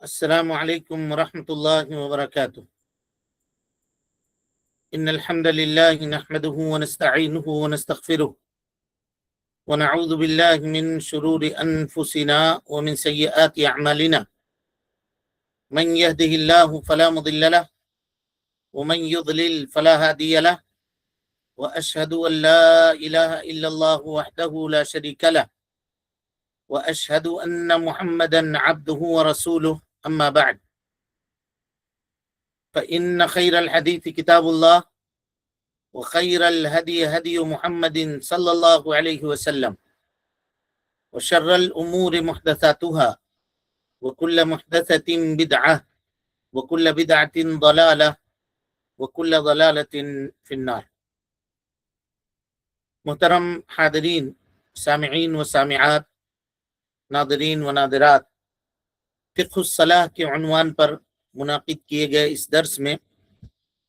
السلام عليكم ورحمة الله وبركاته. إن الحمد لله نحمده ونستعينه ونستغفره ونعوذ بالله من شرور أنفسنا ومن سيئات أعمالنا. من يهده الله فلا مضل له ومن يضلل فلا هادي له وأشهد أن لا إله إلا الله وحده لا شريك له وأشهد أن محمدا عبده ورسوله. أما بعد، فإن خير الحديث كتاب الله وخير الهدي هدي محمد صلى الله عليه وسلم وشر الأمور محدثاتها وكل محدثة بدعة وكل بدعة ضلالة وكل ضلالة في النار. محترم حاضرین، سامعین و سامعات، ناظرین و ناظرات، فقہ الصلاح کے عنوان پر منعقد کیے گئے اس درس میں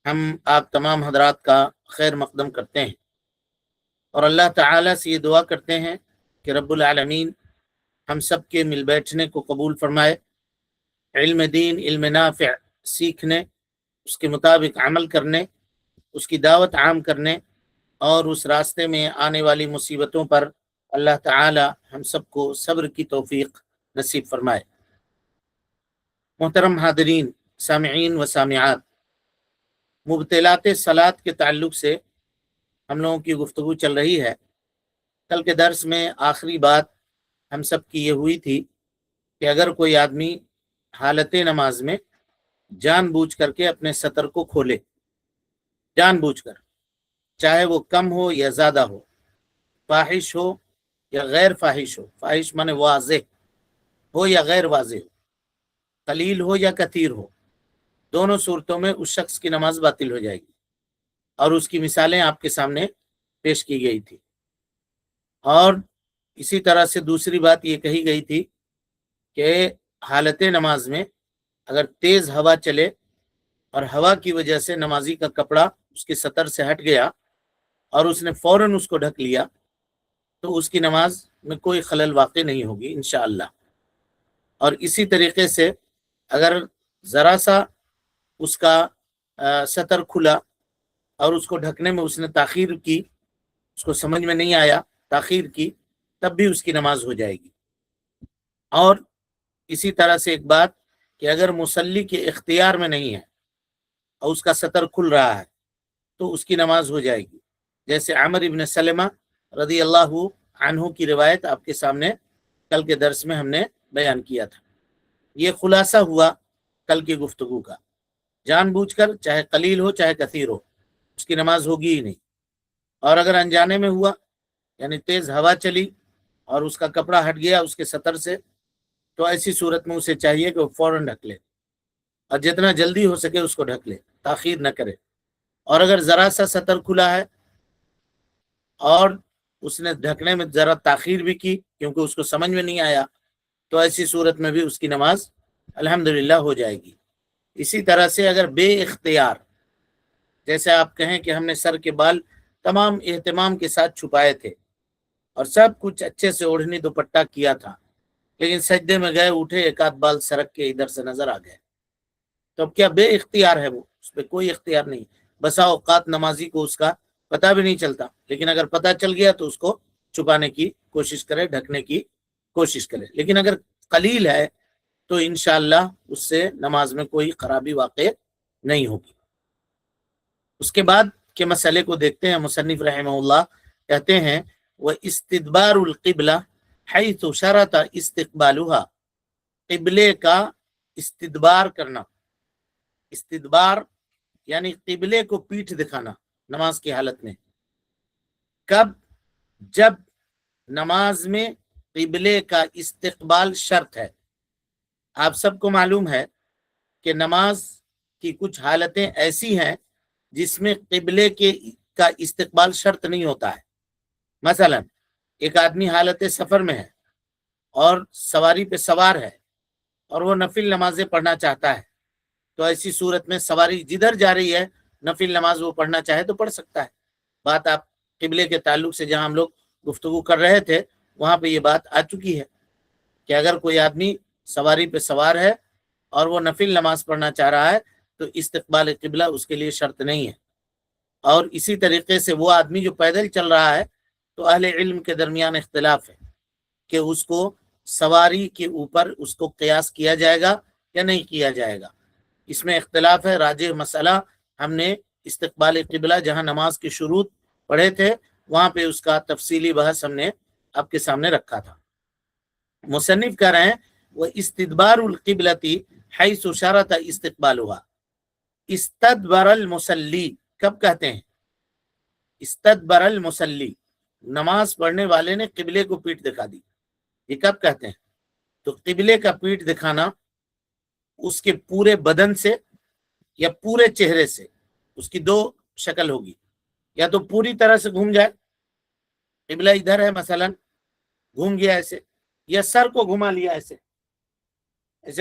ہم آپ تمام حضرات کا خیر مقدم کرتے ہیں اور اللہ تعالیٰ سے یہ دعا کرتے ہیں کہ رب العالمین ہم سب کے مل بیٹھنے کو قبول فرمائے، علم دین، علم نافع سیکھنے، اس کے مطابق عمل کرنے، اس کی دعوت عام کرنے اور اس راستے میں آنے والی مصیبتوں پر اللہ تعالی ہم سب کو صبر کی توفیق نصیب فرمائے۔ محترم حاضرین، سامعین و سامعات، مبطلات صلاۃ کے تعلق سے ہم لوگوں کی گفتگو چل رہی ہے۔ کل کے درس میں آخری بات ہم سب کی یہ ہوئی تھی کہ اگر کوئی آدمی حالت نماز میں جان بوجھ کر کے اپنے سطر کو کھولے، جان بوجھ کر، چاہے وہ کم ہو یا زیادہ ہو، فاحش ہو یا غیر فاحش ہو، فاحش مانے واضح ہو یا غیر واضح ہو، قلیل ہو یا کثیر ہو، دونوں صورتوں میں اس شخص کی نماز باطل ہو جائے گی، اور اس کی مثالیں آپ کے سامنے پیش کی گئی تھی۔ اور اسی طرح سے دوسری بات یہ کہی گئی تھی کہ حالت نماز میں اگر تیز ہوا چلے اور ہوا کی وجہ سے نمازی کا کپڑا اس کے سطر سے ہٹ گیا اور اس نے فوراً اس کو ڈھک لیا تو اس کی نماز میں کوئی خلل واقع نہیں ہوگی انشاءاللہ۔ اور اسی طریقے سے اگر ذرا سا اس کا سطر کھلا اور اس کو ڈھکنے میں اس نے تاخیر کی، اس کو سمجھ میں نہیں آیا، تاخیر کی، تب بھی اس کی نماز ہو جائے گی۔ اور اسی طرح سے ایک بات کہ اگر مصلی کے اختیار میں نہیں ہے اور اس کا سطر کھل رہا ہے تو اس کی نماز ہو جائے گی، جیسے عمر ابن سلمہ رضی اللہ عنہ کی روایت آپ کے سامنے کل کے درس میں ہم نے بیان کیا تھا۔ یہ خلاصہ ہوا کل کی گفتگو کا۔ جان بوجھ کر چاہے قلیل ہو چاہے کثیر ہو، اس کی نماز ہوگی ہی نہیں، اور اگر انجانے میں ہوا یعنی تیز ہوا چلی اور اس کا کپڑا ہٹ گیا اس کے سطر سے، تو ایسی صورت میں اسے چاہیے کہ وہ فوراً ڈھک لے اور جتنا جلدی ہو سکے اس کو ڈھک لے، تاخیر نہ کرے۔ اور اگر ذرا سا سطر کھلا ہے اور اس نے ڈھکنے میں ذرا تاخیر بھی کی کیونکہ اس کو سمجھ میں نہیں آیا، تو ایسی صورت میں بھی اس کی نماز الحمدللہ ہو جائے گی۔ اسی طرح سے اگر بے اختیار، جیسے آپ کہیں کہ ہم نے سر کے بال تمام اہتمام کے ساتھ چھپائے تھے اور سب کچھ اچھے سے اوڑھنی دوپٹہ کیا تھا، لیکن سجدے میں گئے، اٹھے، ایک آدھ بال سرک کے ادھر سے نظر آ گئے، تو اب کیا بے اختیار ہے؟ وہ اس پہ کوئی اختیار نہیں۔ بسا اوقات نمازی کو اس کا پتہ بھی نہیں چلتا، لیکن اگر پتہ چل گیا تو اس کو چھپانے کی کوشش کرے، ڈھکنے کی کوشش کرے۔ لیکن اگر قلیل ہے تو انشاءاللہ اس سے نماز میں کوئی خرابی واقع نہیں ہوگی۔ اس کے بعد کے مسئلے کو دیکھتے ہیں۔ مصنف رحمہ اللہ کہتے ہیں وَاِسْتِدْبَارُ الْقِبْلَةِ حَيْثُ شَرَطَ اسْتِقْبَالُهَا، قبلے کا استدبار کرنا، استدبار یعنی قبلے کو پیٹھ دکھانا نماز کی حالت میں۔ کب؟ جب نماز میں قبلے کا استقبال شرط ہے۔ آپ سب کو معلوم ہے کہ نماز کی کچھ حالتیں ایسی ہیں جس میں قبلے کا استقبال شرط نہیں ہوتا ہے۔ مثلا ایک آدمی حالت سفر میں ہے اور سواری پہ سوار ہے اور وہ نفل نمازیں پڑھنا چاہتا ہے، تو ایسی صورت میں سواری جدھر جا رہی ہے نفل نماز وہ پڑھنا چاہے تو پڑھ سکتا ہے۔ بات آپ قبلے کے تعلق سے جہاں ہم لوگ گفتگو کر رہے تھے وہاں پہ یہ بات آ چکی ہے کہ اگر کوئی آدمی سواری پہ سوار ہے اور وہ نفل نماز پڑھنا چاہ رہا ہے تو استقبال قبلہ اس کے لیے شرط نہیں ہے۔ اور اسی طریقے سے وہ آدمی جو پیدل چل رہا ہے تو اہل علم کے درمیان اختلاف ہے کہ اس کو سواری کے اوپر اس کو قیاس کیا جائے گا یا نہیں کیا جائے گا، اس میں اختلاف ہے۔ راجح مسئلہ ہم نے استقبال قبلہ جہاں نماز کے شروط پڑھے تھے وہاں پہ اس کا تفصیلی بحث ہم نے آپ کے سامنے رکھا تھا۔ مصنف کہہ رہے ہیں وہ استدبار القبلتی حیث اشارت استقبالها۔ استدبر المصلی کب کہتے ہیں؟ استدبر المصلی، نماز پڑھنے والے نے قبلے کو پیٹ دکھا دی، یہ کب کہتے ہیں؟ تو قبلے کا پیٹ دکھانا اس کے پورے بدن سے یا پورے چہرے سے، اس کی دو شکل ہوگی، یا تو پوری طرح سے گھوم جائے، قبلہ ادھر ہے مثلا گھوم گیا ایسے، یا سر کو گھما لیا ایسے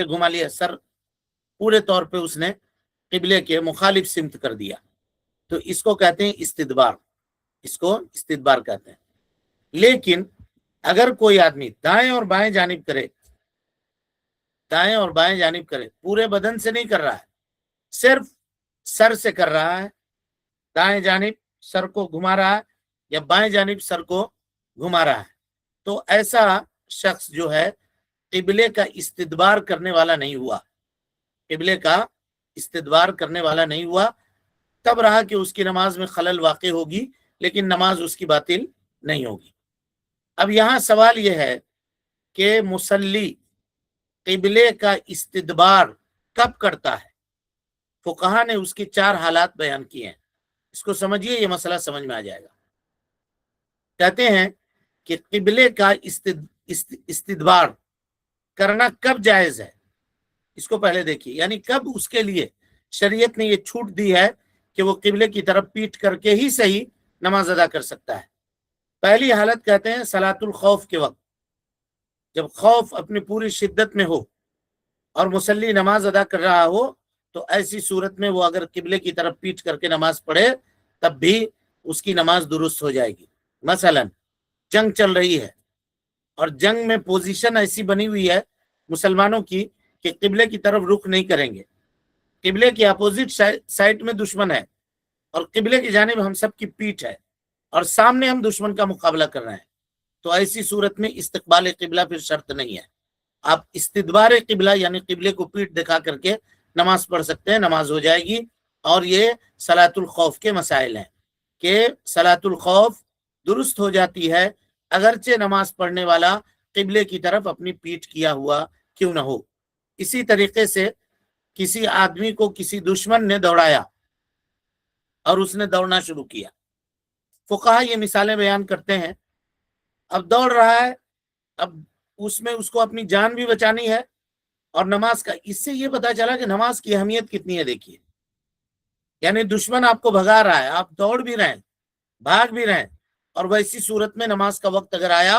گھما لیا، سر پورے طور پہ اس نے قبلے کے مخالف سمت کر دیا، تو اس کو کہتے ہیں استدبار، اس کو استدبار کہتے ہیں۔ لیکن اگر کوئی آدمی دائیں اور بائیں جانب کرے، دائیں اور بائیں جانب کرے، پورے بدن سے نہیں کر رہا ہے، صرف سر سے کر رہا ہے، دائیں جانب سر کو گھما رہا ہے یا بائیں جانب سر کو گھما رہا ہے، تو ایسا شخص جو ہے قبلے کا استدبار کرنے والا نہیں ہوا، قبلے کا استدبار کرنے والا نہیں ہوا، تب رہا کہ اس کی نماز میں خلل واقع ہوگی لیکن نماز اس کی باطل نہیں ہوگی۔ اب یہاں سوال یہ ہے کہ مصلی قبلے کا استدبار کب کرتا ہے؟ فقہا نے اس کی 4 حالات بیان کیے ہیں، اس کو سمجھیے، یہ مسئلہ سمجھ میں آ جائے گا۔ کہتے ہیں کہ قبلے کا استدبار کرنا کب جائز ہے، اس کو پہلے دیکھیے، یعنی کب اس کے لیے شریعت نے یہ چھوٹ دی ہے کہ وہ قبلے کی طرف پیٹ کر کے ہی صحیح نماز ادا کر سکتا ہے۔ پہلی حالت کہتے ہیں صلاۃ الخوف کے وقت، جب خوف اپنی پوری شدت میں ہو اور مصلی نماز ادا کر رہا ہو تو ایسی صورت میں وہ اگر قبلے کی طرف پیٹ کر کے نماز پڑھے تب بھی اس کی نماز درست ہو جائے گی۔ مثلا جنگ چل رہی ہے اور جنگ میں پوزیشن ایسی بنی ہوئی ہے مسلمانوں کی کہ قبلے کی طرف رخ نہیں کریں گے، قبلے کی اپوزٹ سائڈ میں دشمن ہے اور قبلے کی جانب ہم سب کی پیٹھ ہے اور سامنے ہم دشمن کا مقابلہ کر رہے ہیں، تو ایسی صورت میں استقبال قبلہ پھر شرط نہیں ہے، آپ استدبار قبلہ یعنی قبلے کو پیٹ دکھا کر کے نماز پڑھ سکتے ہیں، نماز ہو جائے گی۔ اور یہ صلاۃ الخوف کے مسائل ہیں کہ صلاۃ الخوف درست ہو جاتی ہے اگرچہ نماز پڑھنے والا قبلے کی طرف اپنی پیٹھ کیا ہوا کیوں نہ ہو۔ اسی طریقے سے کسی آدمی کو کسی دشمن نے دوڑایا اور اس نے دوڑنا شروع کیا، فقہا یہ مثالیں بیان کرتے ہیں، اب دوڑ رہا ہے، اب اس میں اس کو اپنی جان بھی بچانی ہے اور نماز کا، اس سے یہ پتا چلا کہ نماز کی اہمیت کتنی ہے۔ دیکھیے، یعنی دشمن آپ کو بھگا رہا ہے، آپ دوڑ بھی رہے ہیں، بھاگ بھی رہے ہیں، اور ویسی صورت میں نماز کا وقت اگر آیا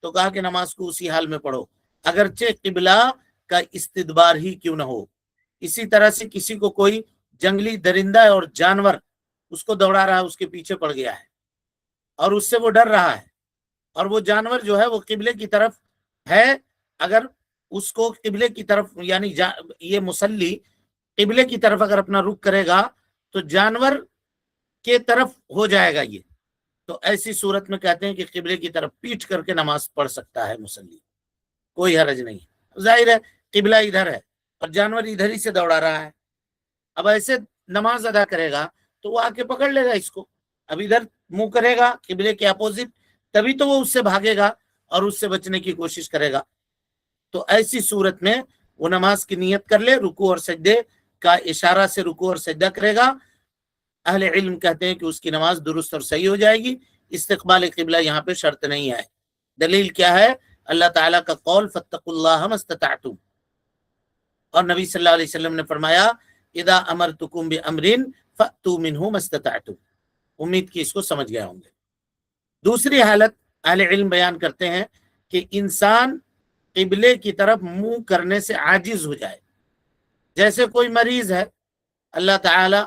تو کہا کہ نماز کو اسی حال میں پڑھو اگرچہ قبلہ کا استدبار ہی کیوں نہ ہو۔ اسی طرح سے کسی کو کوئی جنگلی درندہ اور جانور اس کو دوڑا رہا ہے، اس کے پیچھے پڑ گیا ہے اور اس سے وہ ڈر رہا ہے، اور وہ جانور جو ہے وہ قبلے کی طرف ہے، اگر اس کو قبلے کی طرف یعنی یہ مصلی قبلے کی طرف اگر اپنا رخ کرے گا تو جانور کے طرف ہو جائے گا یہ، تو ایسی صورت میں کہتے ہیں کہ قبلے کی طرف پیٹ کر کے نماز پڑھ سکتا ہے مصلی، کوئی حرج نہیں ہے۔ ظاہر ہے قبلہ ادھر ہے اور جانور ادھر ہی سے دوڑا رہا ہے، اب ایسے نماز ادا کرے گا تو وہ آ کے پکڑ لے گا اس کو، اب ادھر منہ کرے گا قبلے کے اپوزٹ، تبھی تو وہ اس سے بھاگے گا اور اس سے بچنے کی کوشش کرے گا۔ تو ایسی صورت میں وہ نماز کی نیت کر لے، رکوع اور سجدے کا اشارہ سے رکوع اور سجدہ کرے گا، اہل علم کہتے ہیں کہ اس کی نماز درست اور صحیح ہو جائے گی، استقبال قبلہ یہاں پہ شرط نہیں ہے۔ دلیل کیا ہے؟ اللہ تعالیٰ کا قول فاتقوا اللہ ما استطعتم، اور نبی صلی اللہ علیہ وسلم نے فرمایا اذا امرتکم بامر فاتوا منہ ما استطعتم۔ امید کی اس کو سمجھ گئے ہوں گے۔ دوسری حالت اہل علم بیان کرتے ہیں کہ انسان قبلے کی طرف منہ کرنے سے عاجز ہو جائے، جیسے کوئی مریض ہے، اللہ تعالی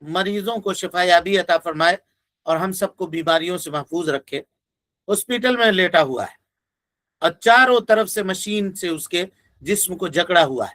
مریضوں کو شفا یابی عطا فرمائے اور ہم سب کو بیماریوں سے محفوظ رکھے، ہاسپٹل میں لیٹا ہوا ہے اور چاروں طرف سے مشین سے اس کے جسم کو جکڑا ہوا ہے،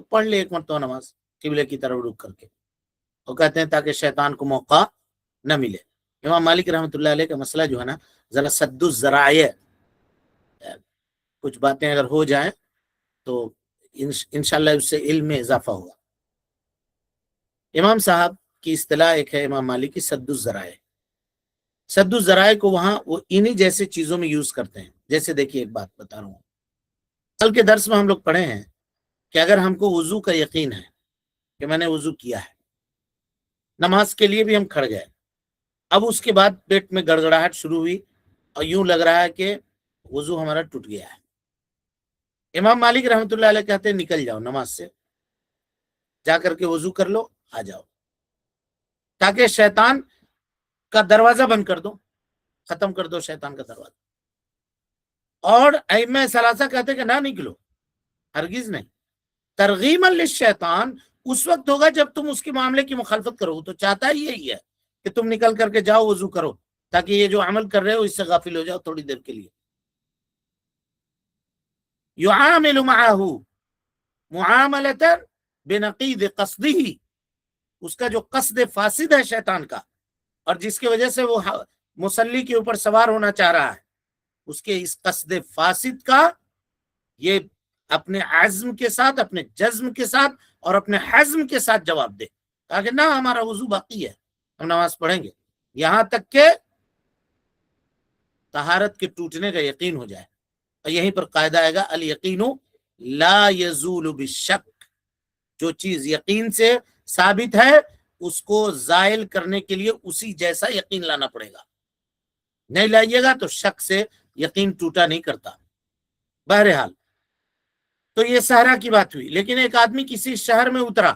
تو پڑھ لے ایک مرتبہ نماز قبلے کی طرف رخ کر کے. وہ کہتے ہیں تاکہ شیطان کو موقع نہ ملے. امام مالک رحمۃ اللہ علیہ کا مسئلہ جو ہے نا ذرا سد الذرائع، کچھ باتیں اگر ہو جائیں تو انشاءاللہ اس سے علم میں اضافہ ہوگا. امام صاحب کی اصطلاح ایک ہے امام مالک کی سد الذرائع. سد الذرائع کو وہاں وہ انہی جیسے چیزوں میں یوز کرتے ہیں. جیسے دیکھیے ایک بات بتا رہا ہوں، کل کے درس میں ہم لوگ پڑھے ہیں کہ اگر ہم کو وضو کا یقین ہے کہ میں نے وضو کیا ہے، نماز کے لیے بھی ہم کھڑ گئے، اب اس کے بعد پیٹ میں گڑگڑاہٹ شروع ہوئی اور یوں لگ رہا ہے کہ وضو ہمارا ٹوٹ گیا ہے. امام مالک رحمۃ اللہ علیہ کہتے ہیں نکل جاؤ نماز سے، جا کر کے وضو کر لو، آ جاؤ، تاکہ شیطان کا دروازہ بند کر دو، ختم کر دو شیطان کا دروازہ. اور ائمہ ثلاثہ کہتے ہیں کہ نہ نکلو، ہرگز نہیں. ترغیما للشیطان اس وقت ہوگا جب تم اس کے معاملے کی مخالفت کرو. تو چاہتا ہی یہی ہے کہ تم نکل کر کے جاؤ وضو کرو، تاکہ یہ جو عمل کر رہے ہو اس سے غافل ہو جاؤ تھوڑی دیر کے لیے. یعامل معه معاملۃ بنقیض قصدہ، اس کا جو قصد فاسد ہے شیطان کا، اور جس کی وجہ سے وہ مصلی کے اوپر سوار ہونا چاہ رہا ہے، اس کے اس قصد فاسد کا یہ اپنے عزم کے ساتھ، اپنے جزم کے ساتھ اور اپنے حزم کے ساتھ جواب دے، تاکہ نہ ہمارا وضو باقی ہے، ہم نماز پڑھیں گے یہاں تک کہ طہارت کے ٹوٹنے کا یقین ہو جائے. اور یہیں پر قاعدہ آئے گا الیقین لا یزول بالشک، جو چیز یقین سے ثابت ہے اس کو زائل کرنے کے لیے اسی جیسا یقین لانا پڑے گا. نہیں لائیے گا تو شک سے یقین ٹوٹا نہیں کرتا. بہرحال تو یہ صحرا کی بات ہوئی. لیکن ایک آدمی کسی شہر میں اترا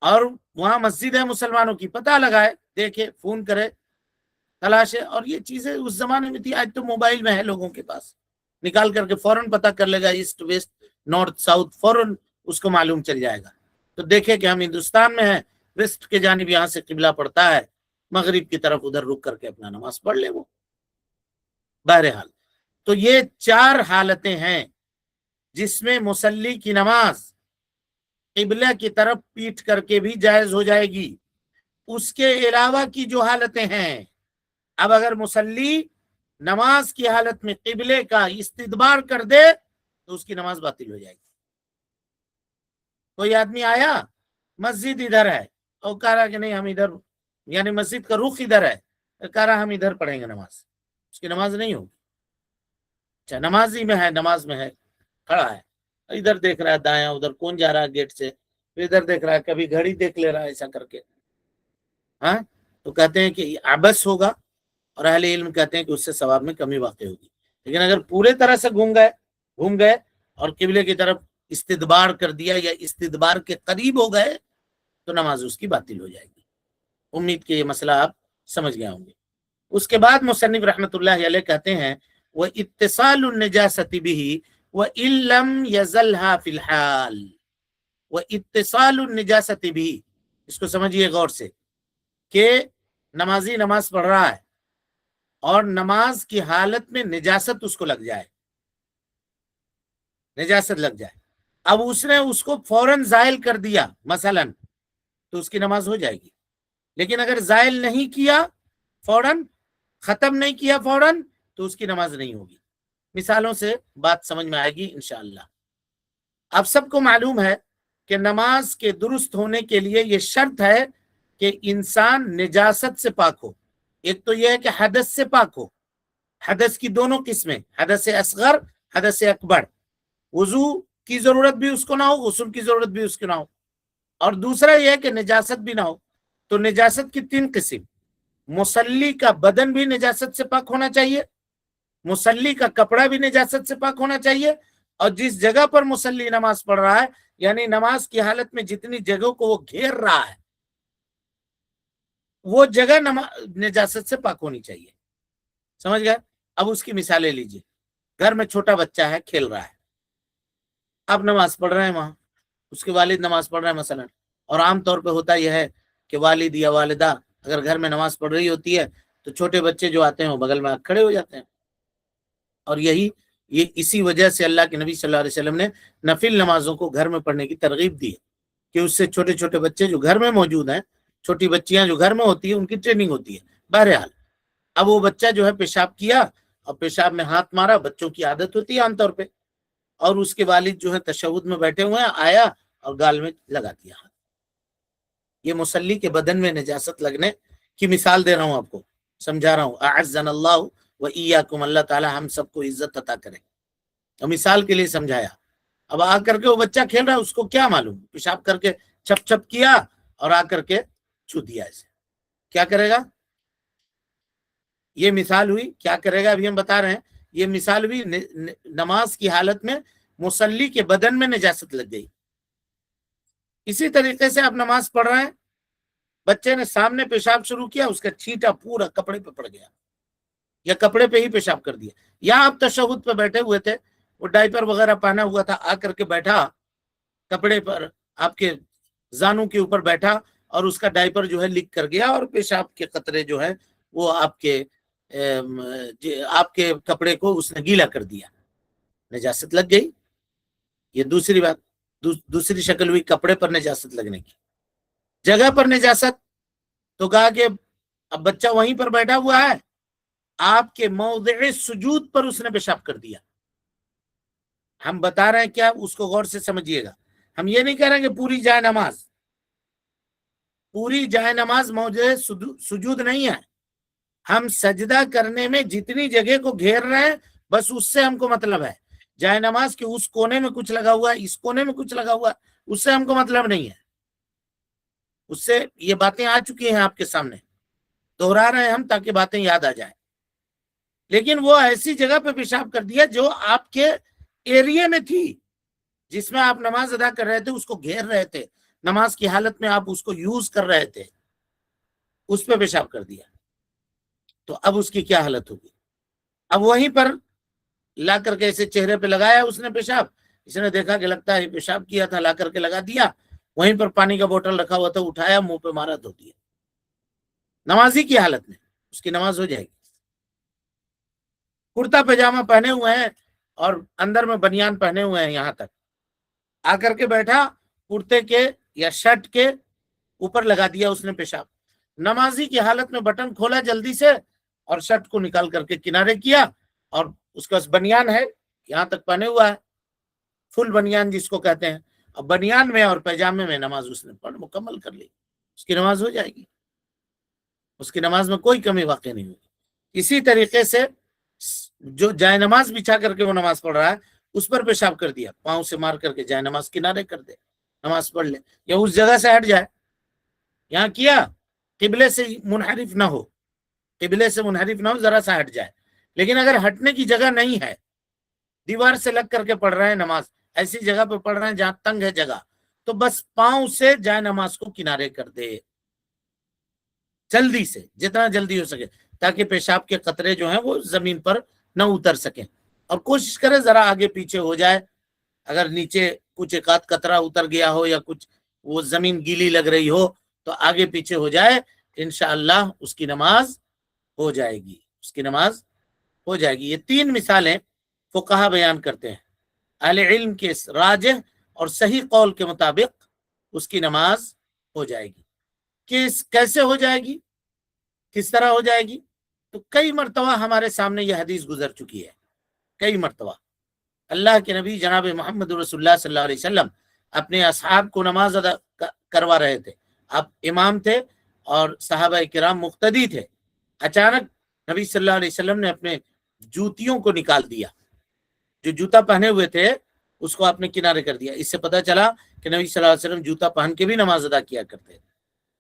اور وہاں مسجد ہے مسلمانوں کی، پتہ لگائے، دیکھے، فون کرے، تلاشے. اور یہ چیزیں اس زمانے میں تھی، آج تو موبائل میں ہے لوگوں کے پاس، نکال کر کے فوراً پتہ کر لے گا، ایسٹ ویسٹ نارتھ ساؤتھ فوراً اس کو معلوم چل جائے گا. تو دیکھے کہ ہم ہندوستان میں ہیں، ویسٹ کے جانب یہاں سے قبلہ پڑتا ہے، مغرب کی طرف ادھر رک کر کے اپنا نماز پڑھ لے وہ. بہرحال تو یہ 4 حالتیں ہیں جس میں مصلی کی نماز قبلہ کی طرف پیٹ کر کے بھی جائز ہو جائے گی. اس کے علاوہ کی جو حالتیں ہیں، اب اگر مصلی نماز کی حالت میں قبلے کا استدبار کر دے تو اس کی نماز باطل ہو جائے گی. کوئی آدمی آیا، مسجد ادھر ہے، اور کہہ رہا کہ نہیں ہم ادھر، یعنی مسجد کا رخ ادھر ہے، کہہ رہا ہم ادھر پڑھیں گے نماز، اس کی نماز نہیں ہوگی. اچھا نمازی میں ہے، نماز میں ہے، کھڑا ہے، ادھر دیکھ رہا ہے دایاں، ادھر کون جا رہا ہے گیٹ سے، ادھر دیکھ رہا ہے، کبھی گھڑی دیکھ لے رہا ہے ایسا کر کے، ہاں، تو کہتے ہیں کہ یہ عبث ہوگا، اور اہل علم کہتے ہیں کہ اس سے ثواب میں کمی واقع ہوگی. لیکن اگر پورے طرح سے گھوم گئے اور قبلے کی طرف استدبار کر دیا یا استدبار کے قریب ہو گئے تو نماز اس کی باطل ہو جائے گی. امید کہ یہ مسئلہ آپ سمجھ گئے ہوں گے. اس کے بعد مصنف رحمۃ اللہ علیہ کہتے ہیں وَاِتِّصَالُ النَّجَاسَةِ بِهِ وَإِن لَمْ يَزَلْهَا فِي الْحَالِ. وَاِتِّصَالُ النَّجَاسَةِ بِهِ، اس کو سمجھیے غور سے کہ نمازی نماز پڑھ رہا ہے اور نماز کی حالت میں نجاست اس کو لگ جائے، نجاست لگ جائے، اب اس نے اس کو فوراً زائل کر دیا مثلا تو اس کی نماز ہو جائے گی. لیکن اگر زائل نہیں کیا فوراً، ختم نہیں کیا فوراً، تو اس کی نماز نہیں ہوگی. مثالوں سے بات سمجھ میں آئے گی انشاءاللہ. اب سب کو معلوم ہے کہ نماز کے درست ہونے کے لیے یہ شرط ہے کہ انسان نجاست سے پاک ہو. ایک تو یہ ہے کہ حدث سے پاک ہو. حدث کی دونوں قسمیں، حدث اصغر، حدث اکبر. وضو کی ضرورت بھی اس کو نہ ہو، غسل کی ضرورت بھی اس کو نہ ہو. اور دوسرا یہ ہے کہ نجاست بھی نہ ہو. تو نجاست کی 3 قسم. مصلی کا بدن بھی نجاست سے پاک ہونا چاہیے، مصلی کا کپڑا بھی نجاست سے پاک ہونا چاہیے، اور جس جگہ پر مصلی نماز پڑھ رہا ہے، یعنی نماز کی حالت میں جتنی جگہوں کو وہ گھیر رہا ہے وہ جگہ نجاست سے پاک ہونی چاہیے. سمجھ گئے؟ اب اس کی مثالیں لیجیے. گھر میں چھوٹا بچہ ہے، کھیل رہا ہے، اب نماز پڑھ رہے ہیں وہاں، اس کے والد نماز پڑھ رہے ہیں مثلا. اور عام طور پہ ہوتا یہ ہے کہ والد یا والدہ اگر گھر میں نماز پڑھ رہی ہوتی ہے تو چھوٹے بچے جو آتے ہیں وہ بغل میں کھڑے ہو جاتے ہیں. اور یہی یہ اسی وجہ سے اللہ کے نبی صلی اللہ علیہ وسلم نے نفل نمازوں کو گھر میں پڑھنے کی ترغیب دی ہے کہ اس سے چھوٹے چھوٹے بچے جو گھر میں موجود ہیں، چھوٹی بچیاں جو گھر میں ہوتی ہیں، ان کی ٹریننگ ہوتی ہے. بہرحال اب وہ بچہ جو ہے پیشاب کیا اور پیشاب میں ہاتھ مارا، بچوں کی عادت ہوتی ہے عام طور پہ، اور اس کے والد جو ہے تشہد میں بیٹھے ہوئے ہیں، آیا اور گال میں لگا دیا ہاتھ. یہ مصلی کے بدن میں نجاست لگنے کی مثال دے رہا ہوں، آپ کو سمجھا رہا ہوں. اعزنا اللہ و ایاکم، اللہ تعالی ہم سب کو عزت عطا کرے. اور مثال کے لیے سمجھایا. اب آ کر کے وہ بچہ کھیل رہا ہے، اس کو کیا معلوم، پیشاب کر کے چھپ چھپ کیا اور آ کر کے چھو دیا. اسے کیا کرے گا؟ یہ مثال ہوئی. کیا کرے گا ابھی ہم بتا رہے ہیں. یہ مثال ہوئی نماز کی حالت میں مصلی کے بدن میں نجاست لگ گئی. اسی طریقے سے آپ نماز پڑھ رہے ہیں، بچے نے سامنے پیشاب شروع کیا، اس کا چھینٹا پورا کپڑے پہ پڑ گیا یا کپڑے پہ ہی پیشاب کر دیا. یا آپ تشہد پہ بیٹھے ہوئے تھے، وہ ڈائپر وغیرہ پہنا ہوا تھا، آ کر کے بیٹھا کپڑے پر، آپ کے زانوں کے اوپر بیٹھا اور اس کا ڈائپر جو ہے لیک کر گیا اور پیشاب کے قطرے جو ہے وہ آپ کے کپڑے کو اس نے گیلا کر دیا، نجاست لگ گئی. یہ دوسری بات، دوسری شکل ہوئی کپڑے پر نجاست لگنے کی. جگہ پر نجاست تو کہا کہ اب بچہ وہیں پر بیٹھا ہوا ہے، آپ کے موضع سجود پر اس نے پیشاب کر دیا. ہم بتا رہے ہیں کیا، اس کو غور سے سمجھیے گا. ہم یہ نہیں کہہ رہے کہ پوری جائے نماز موضع سجود نہیں ہے. ہم سجدہ کرنے میں جتنی جگہ کو گھیر رہے ہیں بس اس سے ہم کو مطلب ہے. جائے نماز کے اس کونے میں کچھ لگا ہوا ہے، اس کونے میں کچھ لگا ہوا ہے، اس سے ہم کو مطلب نہیں ہے. اس سے یہ باتیں آ چکی ہیں آپ کے سامنے، دہرا رہے ہیں ہم تاکہ باتیں یاد آ جائیں. لیکن وہ ایسی جگہ پہ پیشاب کر دیا جو آپ کے ایریے میں تھی، جس میں آپ نماز ادا کر رہے تھے، اس کو گھیر رہے تھے، نماز کی حالت میں آپ اس کو یوز کر رہے تھے، اس پہ پیشاب کر دیا. تو اب اس کی کیا حالت ہوگی؟ اب وہیں پر لا کر کے ایسے چہرے پہ لگایا اس نے پیشاب، اس نے دیکھا کہ لگتا ہے پیشاب کیا تھا، لا کر کے لگا دیا. وہیں پر پانی کا بوتل رکھا ہوا تھا، اٹھایا، منہ پہ مارا، دھو دیا. نمازی کی حالت میں اس کی نماز ہو جائے گی. کرتا پاجامہ پہنے ہوئے ہیں اور اندر میں بنیان پہنے ہوئے ہیں، یہاں تک آ کر کے بیٹھا، کرتے کے یا شرٹ کے اوپر لگا دیا اس نے پیشاب. نمازی کی حالت میں بٹن کھولا جلدی سے اور شرٹ کو نکال کر کے کنارے کیا، اور اس کا بنیان ہے یہاں تک پہنے ہوا ہے، فل بنیان جس کو کہتے ہیں. اب بنیان میں اور پیجامے میں نماز اس نے مکمل کر لی، اس کی نماز ہو جائے گی، اس کی نماز میں کوئی کمی واقع نہیں ہوگی. اسی طریقے سے جو جائے نماز بچھا کر کے وہ نماز پڑھ رہا ہے، اس پر پیشاب کر دیا، پاؤں سے مار کر کے جائے نماز کنارے کر دے، نماز پڑھ لے، یا اس جگہ سے ہٹ جائے. یہاں کیا قبلے سے منحرف نہ ہو، ذرا سا ہٹ جائے. لیکن اگر ہٹنے کی جگہ نہیں ہے، دیوار سے لگ کر کے پڑھ رہے ہیں نماز، ایسی جگہ پہ پڑھ رہے ہیں جہاں تنگ ہے جگہ، تو بس پاؤں سے جائے نماز کو کنارے کر دے، جلدی سے، جتنا جلدی ہو سکے، تاکہ پیشاب کے قطرے جو ہیں وہ زمین پر نہ اتر سکیں. اور کوشش کرے ذرا آگے پیچھے ہو جائے، اگر نیچے کچھ ایک آدھ قطرہ اتر گیا ہو یا کچھ وہ زمین گیلی لگ رہی ہو تو آگے پیچھے ہو جائے، انشاءاللہ اس کی نماز ہو جائے گی، یہ 3 مثالیں فقہا بیان کرتے ہیں. اہل علم کے راجح اور صحیح قول کے مطابق اس کی نماز ہو جائے گی. کیسے ہو جائے گی، کس طرح ہو جائے گی؟ تو کئی مرتبہ ہمارے سامنے یہ حدیث گزر چکی ہے، کئی مرتبہ. اللہ کے نبی جناب محمد رسول اللہ صلی اللہ علیہ وسلم اپنے اصحاب کو نماز ادا کروا رہے تھے. آپ امام تھے اور صحابہ کرام مقتدی تھے. اچانک نبی صلی اللہ علیہ وسلم نے اپنے جوتیوں کو نکال دیا، جو جوتا پہنے ہوئے تھے اس کو آپ نے کنارے کر دیا. اس سے پتہ چلا کہ نبی صلی اللہ علیہ وسلم جوتا پہن کے بھی نماز ادا کیا کرتے تھے.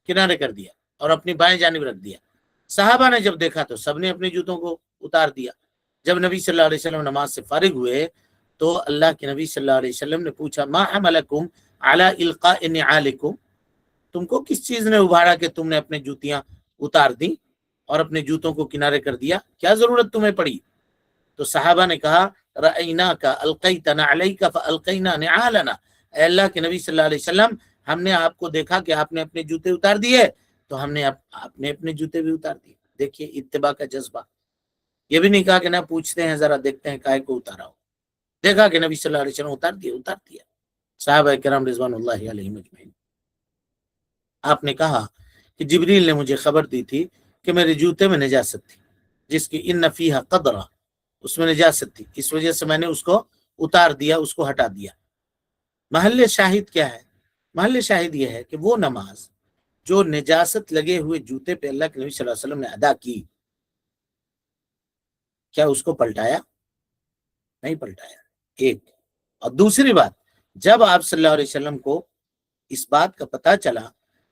کنارے کر دیا اور اپنی بائیں جانب رکھ دیا. صحابہ نے جب دیکھا تو سب نے اپنے جوتوں کو اتار دیا. جب نبی صلی اللہ علیہ وسلم نماز سے فارغ ہوئے تو اللہ کے نبی صلی اللہ علیہ وسلم نے پوچھا، ما حملکم علی القاء نعالکم، تم کو کس چیز نے ابھارا کہ تم نے اپنے جوتیاں اتار دی اور اپنے جوتوں کو کنارے کر دیا، کیا ضرورت تمہیں پڑی؟ تو صحابہ نے کہا، رأیناک القیت نعلیک فالقینا نعالنا، اے اللہ کے نبی صلی اللہ علیہ وسلم، ہم نے آپ کو دیکھا کہ آپ نے اپنے جوتے اتار دیے تو ہم نے اپنے جوتے بھی اتار دیے. دیکھیے اتباع کا جذبہ. یہ بھی نہیں کہا کہ نہ پوچھتے ہیں ذرا دیکھتے ہیں کائے کو اتارا ہو. دیکھا کہ نبی صلی اللہ علیہ وسلم اتار دیا صحابہ کرام رضوان اللہ علیہم اجمعین۔ آپ نے کہا کہ جبریل نے مجھے خبر دی تھی کہ میرے جوتے میں نجاست تھی، جس کی ان فیہا قدرہ، اس میں نجاست تھی، اس وجہ سے میں نے اس کو اتار دیا، اس کو ہٹا دیا۔ محل شاہد کیا ہے؟ محل شاہد یہ ہے کہ وہ نماز جو نجاست لگے ہوئے جوتے پہ اللہ کے نبی صلی اللہ علیہ وسلم نے ادا کی، کیا اس کو پلٹایا؟ نہیں پلٹایا، ایک۔ اور دوسری بات، جب آپ صلی اللہ علیہ وسلم کو اس بات کا پتہ چلا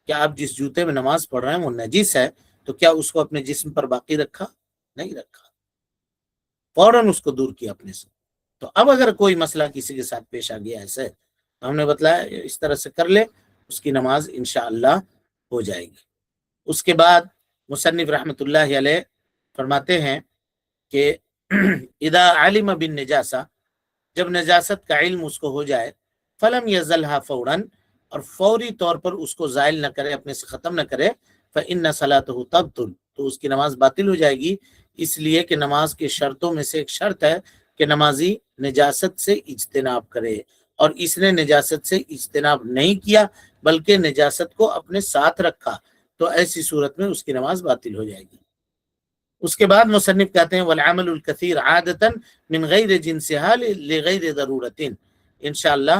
کہ آپ جس جوتے میں نماز پڑھ رہے ہیں وہ نجس ہے، تو کیا اس کو اپنے جسم پر باقی رکھا؟ نہیں رکھا، فوراً اس کو دور کیا اپنے سے۔ تو اب اگر کوئی مسئلہ کسی کے ساتھ پیش آ گیا ایسے، تو ہم نے بتلایا اس طرح سے کر لے، اس کی نماز انشاءاللہ ہو جائے گی۔ اس کے بعد مصنف رحمۃ اللہ علیہ فرماتے ہیں کہ اذا علم بالنجاسہ، جب نجاست کا علم اس کو ہو جائے، فلم یزلھا فوراً، اور فوری طور پر اس کو زائل نہ کرے، اپنے سے ختم نہ کرے، فإن صلاتہ تبطل، تو اس کی نماز باطل ہو جائے گی، اس لیے کہ نماز کے شرطوں میں سے ایک شرط ہے کہ نمازی نجاست سے اجتناب کرے، اور اس نے نجاست سے اجتناب نہیں کیا بلکہ نجاست کو اپنے ساتھ رکھا، تو ایسی صورت میں اس کی نماز باطل ہو جائے گی۔ اس کے بعد مصنف کہتے ہیں والعمل الکثیر عادتا من غیر جنسها لغیر ضرورت، انشاءاللہ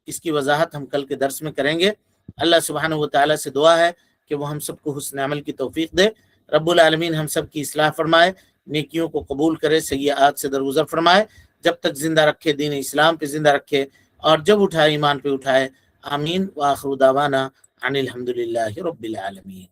اس کی وضاحت ہم کل کے درس میں کریں گے۔ اللہ سبحانہ وتعالی سے دعا ہے کہ وہ ہم سب کو حسن عمل کی توفیق دے، رب العالمین ہم سب کی اصلاح فرمائے، نیکیوں کو قبول کرے، سیئات سے درگزر فرمائے، جب تک زندہ رکھے دین اسلام پہ زندہ رکھے، اور جب اٹھائے ایمان پہ اٹھائے۔ آمین، وآخر دعوانا ان الحمدللہ رب العالمین۔